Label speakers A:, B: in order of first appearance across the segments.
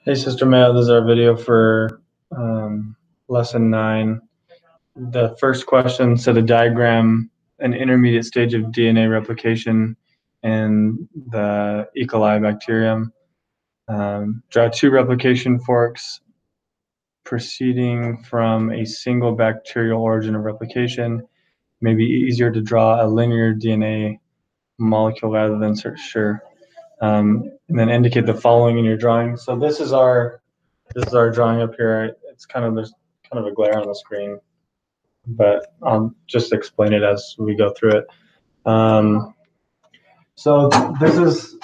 A: Hey, Sister Maya, this is our video for lesson 9. The first question said to diagram an intermediate stage of DNA replication in the E. coli bacterium. Draw 2 replication forks proceeding from a single bacterial origin of replication. May be easier to draw a linear DNA molecule rather than sure. And then indicate the following in your drawing. So this is our drawing up here. It's there's kind of a glare on the screen, but I'll just explain it as we go through it. So this is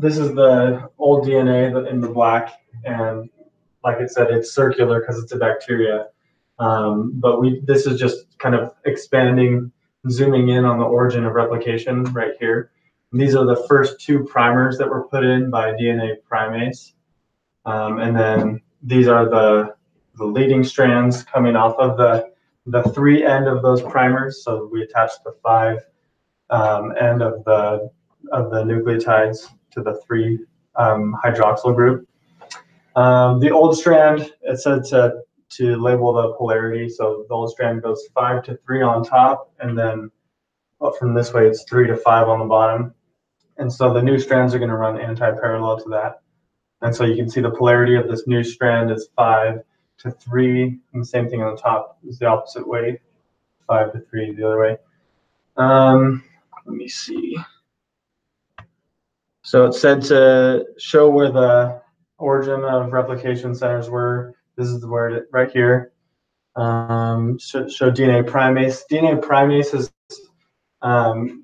A: the old DNA in the black, and like it said, it's circular because it's a bacteria. But this is just kind of expanding, zooming in on the origin of replication right here. And these are the first 2 primers that were put in by DNA primase. And then these are the leading strands coming off of the 3 end of those primers. So we attach the 5 end of the nucleotides to the 3 hydroxyl group. The old strand, it said to label the polarity. So the old strand goes 5 to 3 on top, and then from this way it's 3 to 5 on the bottom. And so the new strands are going to run anti-parallel to that. And so you can see the polarity of this new strand is 5 to 3, and the same thing on the top is the opposite way, 5 to 3 the other way. Let me see. So it said to show where the origin of replication centers were. This is where it right here. Show DNA primase. DNA primase is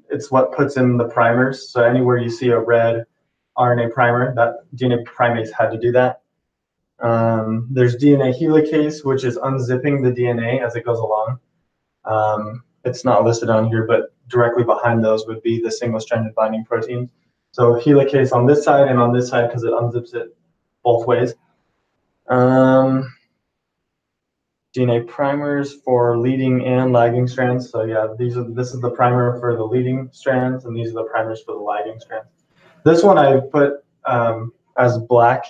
A: it's what puts in the primers. So anywhere you see a red RNA primer, that DNA primase had to do that. There's DNA helicase, which is unzipping the DNA as it goes along. It's not listed on here, but directly behind those would be the single-stranded binding protein. So helicase on this side and on this side because it unzips it both ways. DNA primers for leading and lagging strands. So yeah, this is the primer for the leading strands, and these are the primers for the lagging strands. This one I put as black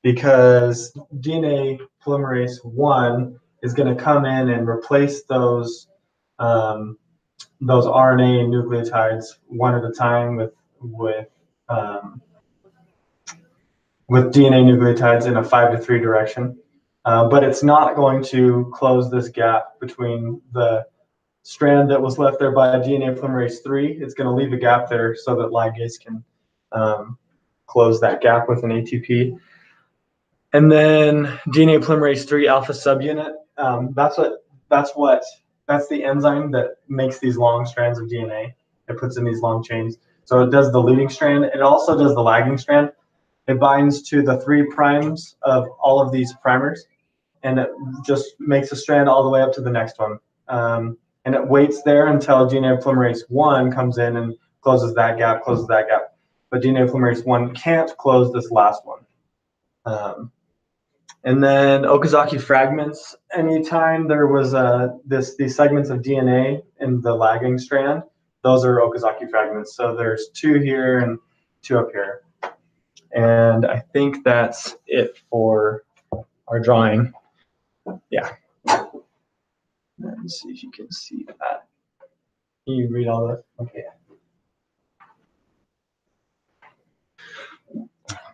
A: because DNA polymerase 1 is going to come in and replace those RNA nucleotides one at a time with DNA nucleotides in a 5 to 3 direction. But it's not going to close this gap between the strand that was left there by DNA polymerase 3. It's going to leave a gap there so that ligase can close that gap with an ATP. And then DNA polymerase 3 alpha subunit. That's the enzyme that makes these long strands of DNA. It puts in these long chains. So it does the leading strand. It also does the lagging strand. It binds to the 3 primes of all of these primers, and it just makes a strand all the way up to the next one. And it waits there until DNA polymerase 1 comes in and closes that gap. But DNA polymerase 1 can't close this last one. And then Okazaki fragments. Anytime there was these segments of DNA in the lagging strand, those are Okazaki fragments. So there's 2 here and 2 up here. And I think that's it for our drawing. Yeah. Let's see if you can see that. Can you read all that? Okay.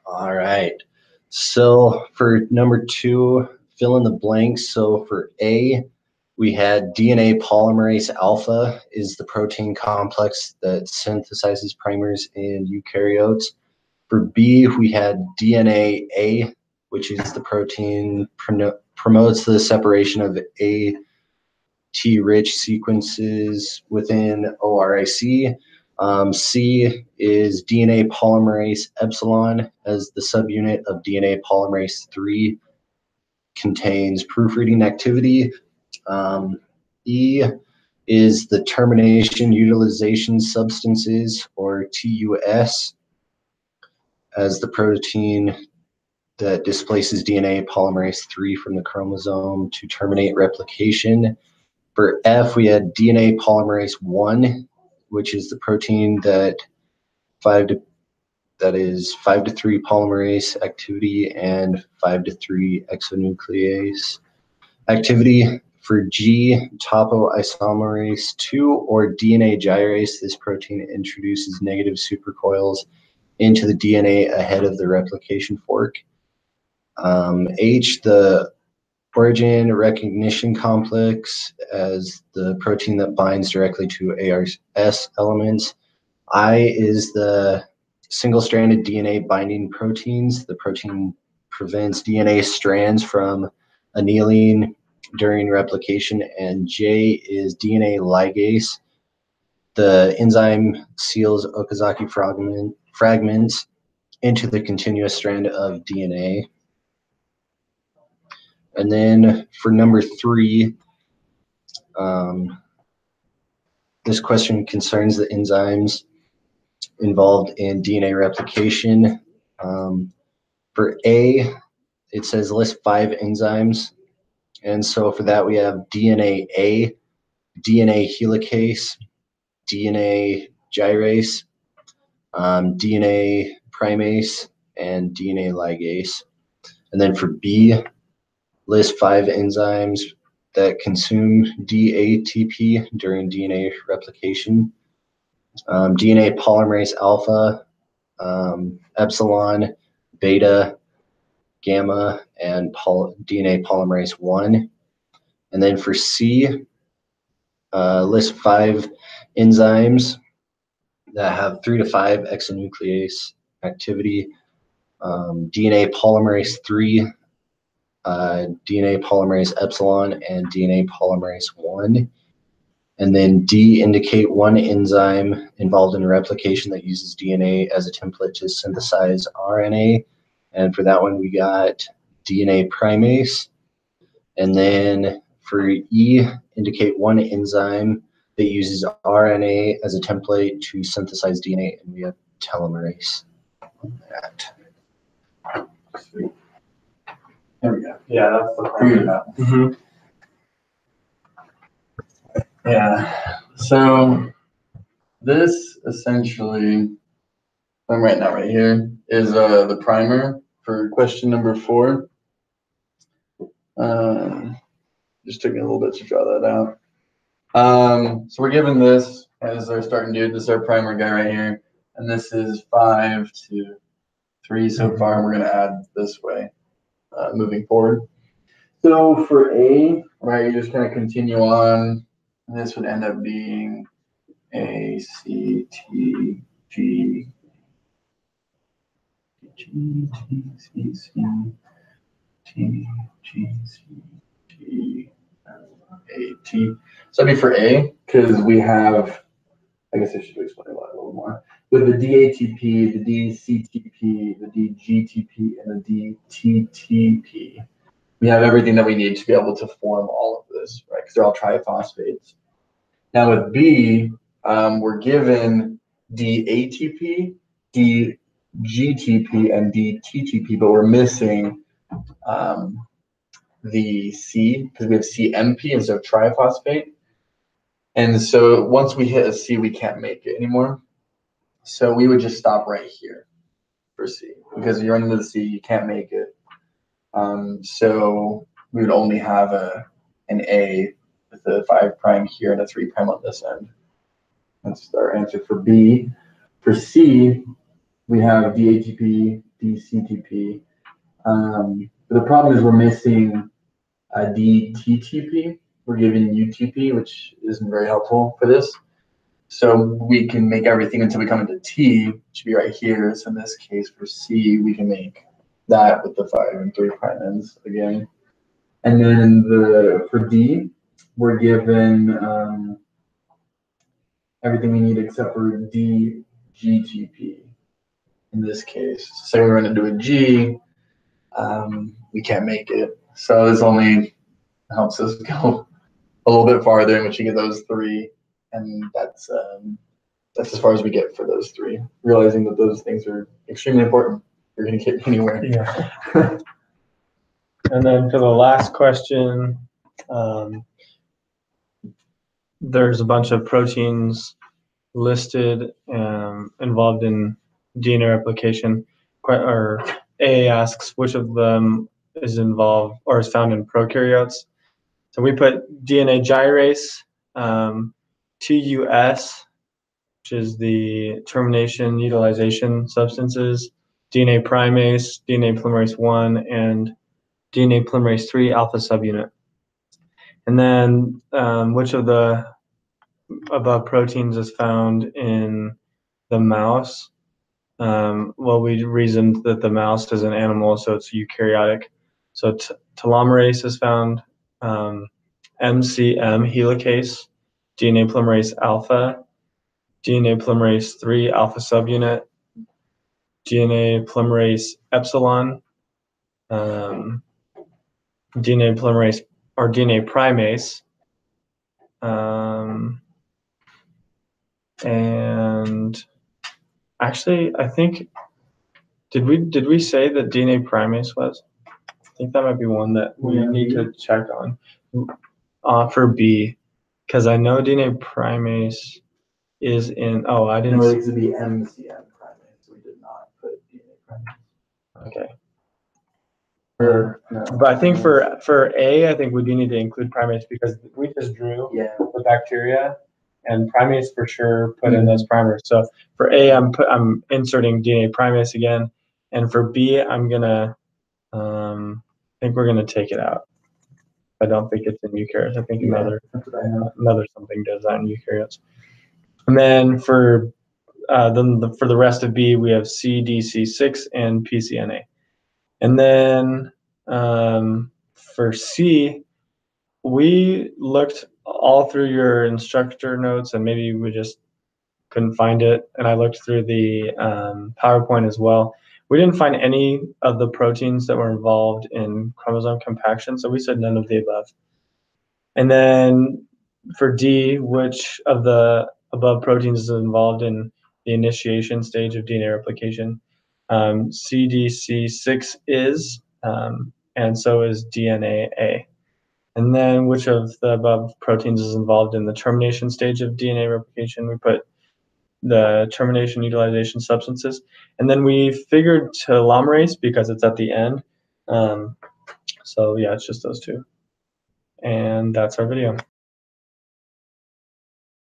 B: All right. So for number 2, fill in the blanks. So for A, we had DNA polymerase alpha is the protein complex that synthesizes primers in eukaryotes. For B, we had DNA A, which is the protein promotes the separation of AT-rich sequences within ORIC. C is DNA polymerase epsilon as the subunit of DNA polymerase 3 contains proofreading activity. E is the termination utilization substances, or TUS, as the protein that displaces DNA polymerase 3 from the chromosome to terminate replication. For F, we had DNA polymerase 1, which is the protein that 5 to that is 5-3 polymerase activity and 5-3 exonuclease activity. For G, topoisomerase 2 or DNA gyrase, this protein introduces negative supercoils into the DNA ahead of the replication fork. H, the origin recognition complex as the protein that binds directly to ARS elements. I is the single-stranded DNA binding proteins. The protein prevents DNA strands from annealing during replication. And J is DNA ligase. The enzyme seals Okazaki fragments into the continuous strand of DNA. And then for number 3, this question concerns the enzymes involved in DNA replication. For A, it says list 5 enzymes. And so for that, we have DNA A, DNA helicase, DNA gyrase, DNA primase, and DNA ligase. And then for B, list 5 enzymes that consume DATP during DNA replication. DNA polymerase alpha, epsilon, beta, gamma, and DNA polymerase 1. And then for C, list 5 enzymes that have 3 to 5 exonuclease activity. DNA polymerase 3, DNA polymerase epsilon, and DNA polymerase 1. And then D, indicate 1 enzyme involved in replication that uses DNA as a template to synthesize RNA. And for that one, we got DNA primase. And then for E, indicate 1 enzyme that uses RNA as a template to synthesize DNA, and we have telomerase on that.
C: Sweet. There we go.
A: Yeah, that's the
C: Figured it out.
A: Mm-hmm.
C: Yeah. So this essentially, I'm writing out right here, is the primer for question number 4. Just took me a little bit to draw that out. So we're given this as our starting dude. This is our primer guy right here. And this is 5 to 3 so far. And we're going to add this way moving forward. So for A, right, you just kind of continue on. And this would end up being A, C, T, G, G, T, C, C, T, G, C, T, A, T. So that'd be for A, because we have, I guess I should explain a little more. With the DATP, the DCTP, the DGTP, and the DTTP, we have everything that we need to be able to form all of this, right? Because they're all triphosphates. Now with B, we're given DATP, DGTP, and DTTP, but we're missing the C, because we have CMP instead of triphosphate. And so once we hit a C, we can't make it anymore. So we would just stop right here for C, because you run into the C, you can't make it. So we would only have an A with a 5' here and a 3' on this end. That's our answer for B. For C, we have DATP, DCTP. The problem is we're missing a DTTP. We're given UTP, which isn't very helpful for this. So we can make everything until we come into T, which should be right here. So in this case, for C, we can make that with the 5 and 3' ends again. And then for D, we're given everything we need except for DGTP in this case. So we run into a G, we can't make it. So this only helps us go a little bit farther in which you get those 3. And that's as far as we get for those 3, realizing that those things are extremely important. You're going to get anywhere.
A: Yeah. And then for the last question, there's a bunch of proteins listed involved in DNA replication. Or A asks which of them is involved or is found in prokaryotes. So we put DNA gyrase, TUS, which is the termination utilization substances, DNA primase, DNA polymerase 1, and DNA polymerase 3 alpha subunit. And then which of the above proteins is found in the mouse? Well, we reasoned that the mouse is an animal, so it's eukaryotic. So telomerase is found, MCM helicase, DNA polymerase alpha, DNA polymerase 3 alpha subunit, DNA polymerase epsilon, DNA polymerase or DNA primase, and actually, I think did we say that DNA primase was? I think that might be one that we need to check on for B, because I know DNA primase is in. Oh, I didn't.
C: No, it would be MCM primase. We did not put DNA primase.
A: Okay.
C: No.
A: But I think for A, I think we do need to include primase because we just drew the bacteria, and primase for sure put in those primers. So for A, I'm inserting DNA primase again, and for B, I'm gonna I think we're gonna take it out. I don't think it's in eukaryotes. I think another something does that in eukaryotes. And then for for the rest of B, we have CDC6 and PCNA. And then for C, we looked all through your instructor notes, and maybe we just couldn't find it. And I looked through the PowerPoint as well. We didn't find any of the proteins that were involved in chromosome compaction, so we said none of the above. And then for D, which of the above proteins is involved in the initiation stage of DNA replication? CDC6 is, and so is DNA-A. And then which of the above proteins is involved in the termination stage of DNA replication? We put the termination utilization substances. And then we figured telomerase because it's at the end. So yeah, it's just those two. And that's our video.